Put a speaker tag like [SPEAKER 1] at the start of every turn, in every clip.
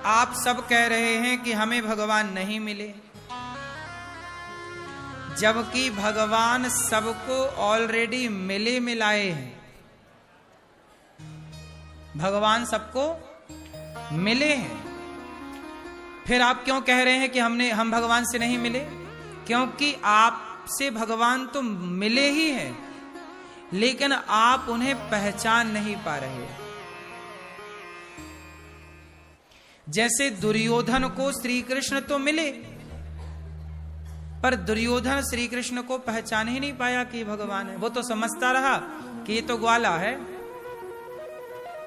[SPEAKER 1] आप सब कह रहे हैं कि हमें भगवान नहीं मिले, जबकि भगवान सबको ऑलरेडी मिले मिलाए हैं। भगवान सबको मिले हैं। फिर आप क्यों कह रहे हैं कि हम भगवान से नहीं मिले? क्योंकि आपसे भगवान तो मिले ही हैं, लेकिन आप उन्हें पहचान नहीं पा रहे। जैसे दुर्योधन को श्री कृष्ण तो मिले, पर दुर्योधन श्री कृष्ण को पहचान ही नहीं पाया कि भगवान है। वो तो समझता रहा कि ये तो ग्वाला है।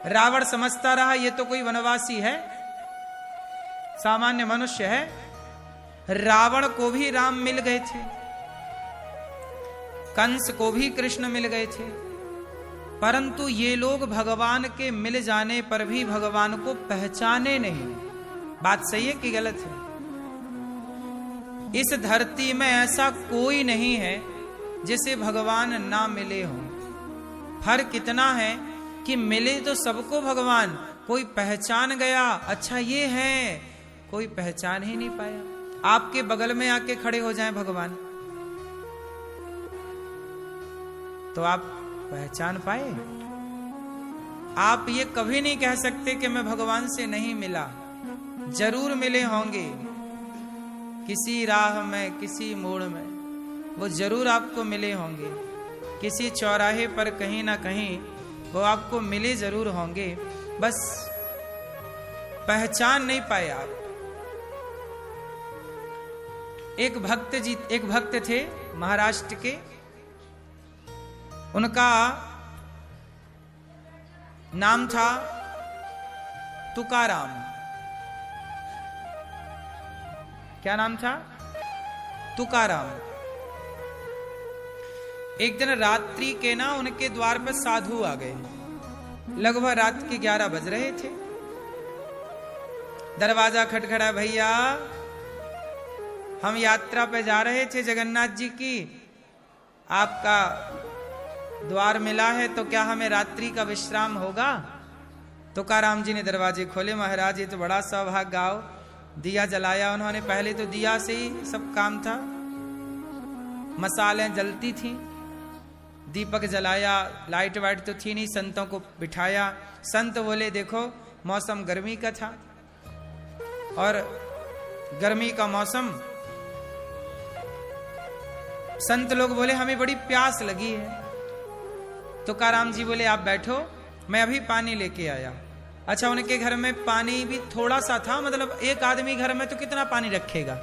[SPEAKER 1] रावण समझता रहा ये तो कोई वनवासी है, सामान्य मनुष्य है। रावण को भी राम मिल गए थे, कंस को भी कृष्ण मिल गए थे, परंतु ये लोग भगवान के मिल जाने पर भी भगवान को पहचाने नहीं। बात सही है कि गलत है? इस धरती में ऐसा कोई नहीं है जिसे भगवान ना मिले हो। फर्क इतना है कि मिले तो सबको भगवान, कोई पहचान गया अच्छा ये है, कोई पहचान ही नहीं पाया। आपके बगल में आके खड़े हो जाएं भगवान, तो आप पहचान पाए? आप ये कभी नहीं कह सकते कि मैं भगवान से नहीं मिला। जरूर मिले होंगे, किसी राह में, किसी मोड़ में वो जरूर आपको मिले होंगे। किसी चौराहे पर कहीं ना कहीं वो आपको मिले जरूर होंगे, बस पहचान नहीं पाए आप। एक भक्त थे महाराष्ट्र के, उनका नाम था तुकाराम। क्या नाम था? तुकाराम। एक दिन रात्रि के ना उनके द्वार पर साधु आ गए। लगभग रात के 11 बज रहे थे। दरवाजा खटखड़ा, भैया हम यात्रा पे जा रहे थे जगन्नाथ जी की, आपका द्वार मिला है, तो क्या हमें रात्रि का विश्राम होगा? तुकाराम जी ने दरवाजे खोले। महाराज ये तो बड़ा सौभाग्य गाओ। दिया जलाया उन्होंने। पहले तो दिया से ही सब काम था, मसालें जलती थी, दीपक जलाया, लाइट वाइट तो थी नहीं, संतों को बिठाया। संत बोले देखो मौसम गर्मी का था, और गर्मी का मौसम, संत लोग बोले हमें बड़ी प्यास लगी है। तुकाराम जी बोले आप बैठो, मैं अभी पानी लेके आया। अच्छा, उनके घर में पानी भी थोड़ा सा था, मतलब एक आदमी घर में तो कितना पानी रखेगा,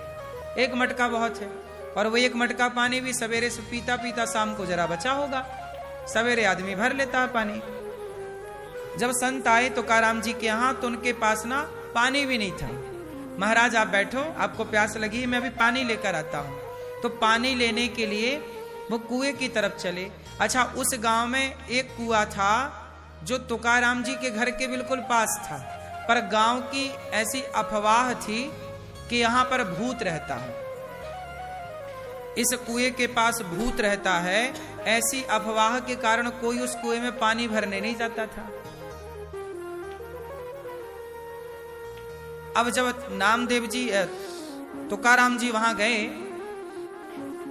[SPEAKER 1] एक मटका बहुत है। और वो एक मटका पानी भी सवेरे से पीता पीता शाम को जरा बचा होगा, सवेरे आदमी भर लेता है पानी। जब संत आए तुकाराम जी के यहाँ तो उनके पास ना पानी भी नहीं था। महाराज आप बैठो, आपको प्यास लगी, मैं अभी पानी लेकर आता हूँ। तो पानी लेने के लिए वो कुएं की तरफ चले। अच्छा, उस गांव में एक कुआं था जो तुकाराम जी के घर के बिल्कुल पास था, पर गांव की ऐसी अफवाह थी कि यहां पर भूत रहता है, इस कुएं के पास भूत रहता है। ऐसी अफवाह के कारण कोई उस कुएं में पानी भरने नहीं जाता था। अब जब नामदेव जी तुकाराम जी वहां गए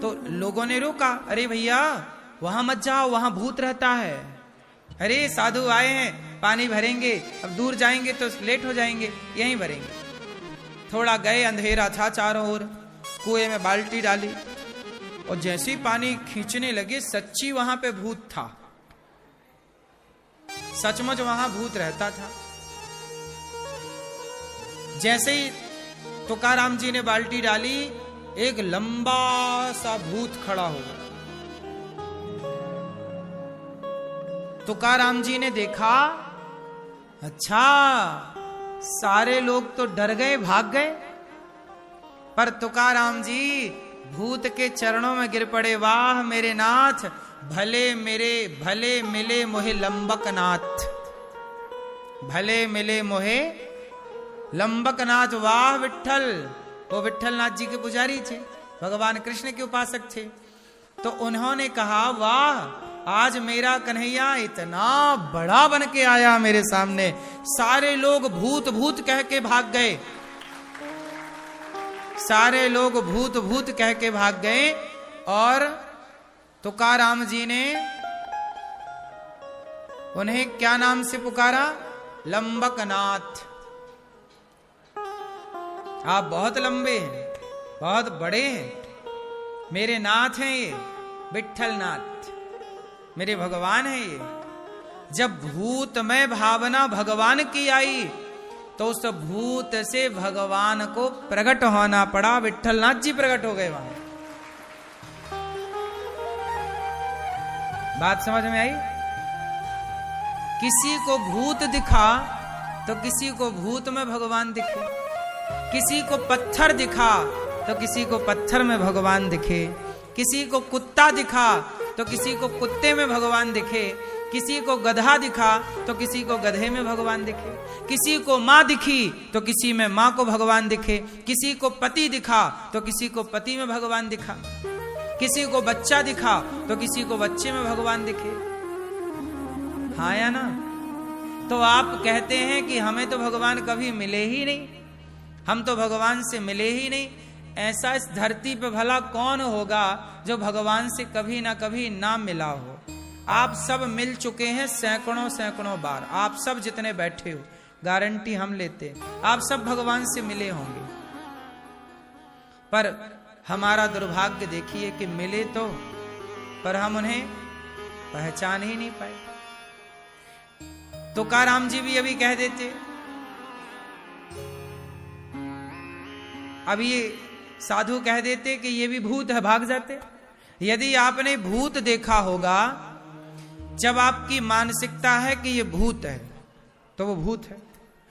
[SPEAKER 1] तो लोगों ने रोका, अरे भैया वहां मत जाओ, वहां भूत रहता है। अरे साधु आए हैं, पानी भरेंगे, अब दूर जाएंगे तो लेट हो जाएंगे, यहीं भरेंगे। थोड़ा गए, अंधेरा था चारों ओर, कुएं में बाल्टी डाली और जैसे ही पानी खींचने लगे, सच्ची वहां पे भूत था, सचमुच वहां भूत रहता था। जैसे ही तुकाराम जी ने बाल्टी डाली, एक लंबा सा भूत खड़ा हो गया। तुकाराम जी ने देखा, अच्छा सारे लोग तो डर गए, भाग गए, पर तुकाराम जी भूत के चरणों में गिर पड़े। वाह मेरे नाथ, भले मिले मोहे लंबक नाथ, भले मिले मोहे लंबक नाथ। वाह विठल, वो विठल नाथ जी के पुजारी थे, भगवान कृष्ण के उपासक थे। तो उन्होंने कहा वाह आज मेरा कन्हैया इतना बड़ा बन के आया मेरे सामने, सारे लोग भूत भूत कह के भाग गए, सारे लोग भूत भूत कह के भाग गए। और तुकाराम जी ने उन्हें क्या नाम से पुकारा? लंबकनाथ। आप बहुत लंबे हैं, बहुत बड़े हैं, मेरे नाथ हैं ये, विट्ठल नाथ, मेरे भगवान हैं ये। जब भूत में भावना भगवान की आई तो उस भूत से भगवान को प्रकट होना पड़ा, विट्ठल नाथ जी प्रकट हो गए वहां। बात समझ में आई? किसी को भूत दिखा तो किसी को भूत में भगवान दिखे, किसी को पत्थर दिखा तो किसी को पत्थर में भगवान दिखे, किसी को कुत्ता दिखा तो किसी को कुत्ते में भगवान दिखे, किसी को गधा दिखा तो किसी को गधे में भगवान दिखे, किसी को माँ दिखी तो किसी में माँ को भगवान दिखे, किसी को पति दिखा तो किसी को पति में भगवान दिखा, किसी को बच्चा दिखा तो किसी को बच्चे में भगवान दिखे। हाँ या ना? तो आप कहते हैं कि हमें तो भगवान कभी मिले ही नहीं, हम तो भगवान से मिले ही नहीं। ऐसा इस धरती पे भला कौन होगा जो भगवान से कभी ना कभी ना मिला हो? आप सब मिल चुके हैं सैकड़ों सैकड़ों बार, आप सब जितने बैठे हो, गारंटी हम लेते, आप सब भगवान से मिले होंगे। पर हमारा दुर्भाग्य देखिए कि मिले तो, पर हम उन्हें पहचान ही नहीं पाए। तुकाराम जी भी अभी कह देते, अब ये साधु कह देते कि ये भी भूत है, भाग जाते। यदि आपने भूत देखा होगा, जब आपकी मानसिकता है कि ये भूत है तो वो भूत है,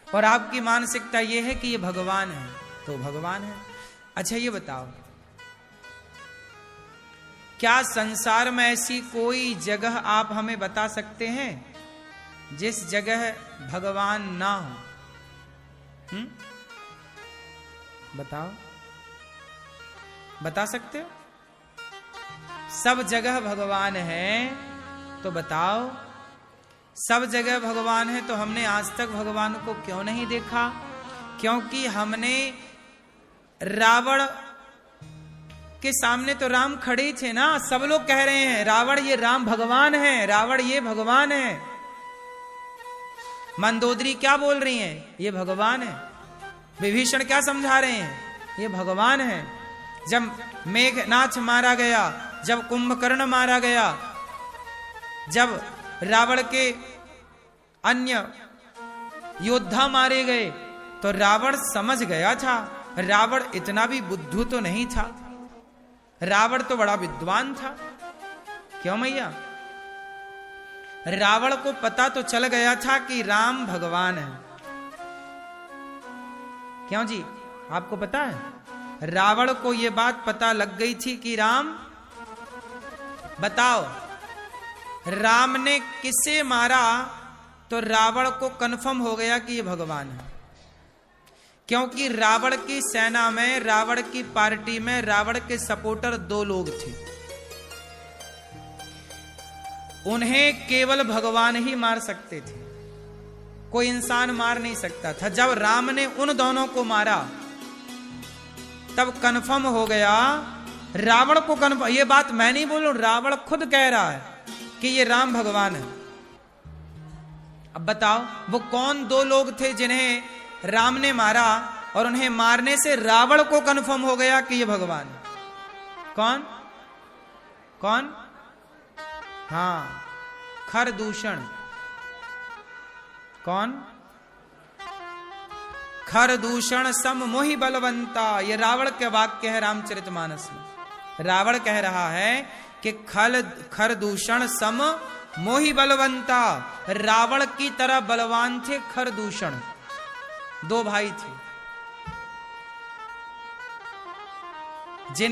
[SPEAKER 1] और आपकी मानसिकता ये है कि ये भगवान है तो भगवान है। अच्छा ये बताओ, क्या संसार में ऐसी कोई जगह आप हमें बता सकते हैं जिस जगह भगवान ना हो? बताओ, बता सकते हो? सब जगह भगवान है तो बताओ, सब जगह भगवान है तो हमने आज तक भगवान को क्यों नहीं देखा? क्योंकि हमने रावण के सामने तो राम खड़े ही थे ना, सब लोग कह रहे हैं रावण ये राम भगवान है, रावण ये भगवान है। मंदोदरी क्या बोल रही हैं? ये भगवान है। विभीषण क्या समझा रहे हैं? ये भगवान है। जब मेघनाथ मारा गया, जब कुंभकर्ण मारा गया, जब रावण के अन्य योद्धा मारे गए तो रावण समझ गया था। रावण इतना भी बुद्धू तो नहीं था, रावण तो बड़ा विद्वान था। क्यों मैया? रावण को पता तो चल गया था कि राम भगवान है। क्यों जी, आपको पता है? रावण को यह बात पता लग गई थी कि राम, बताओ राम ने किसे मारा तो रावण को कन्फर्म हो गया कि ये भगवान है। क्योंकि रावण की सेना में, रावण की पार्टी में, रावण के सपोर्टर दो लोग थे, उन्हें केवल भगवान ही मार सकते थे, कोई इंसान मार नहीं सकता था। जब राम ने उन दोनों को मारा तब कन्फर्म हो गया, रावण को कन्फर्म, ये बात मैं नहीं बोल रहा हूं, रावण खुद कह रहा है कि ये राम भगवान है। अब बताओ वो कौन दो लोग थे जिन्हें राम ने मारा और उन्हें मारने से रावण को कन्फर्म हो गया कि ये भगवान है? कौन कौन? हाँ, खरदूषण। कौन? खरदूषण सम मोहि बलवंता, ये रावण के वाक्य है रामचरितमानस में। रावण कह रहा है कि खरदूषण सम मोहि बलवंता, रावण की तरह बलवान थे खरदूषण। दो भाई थे जिन्हें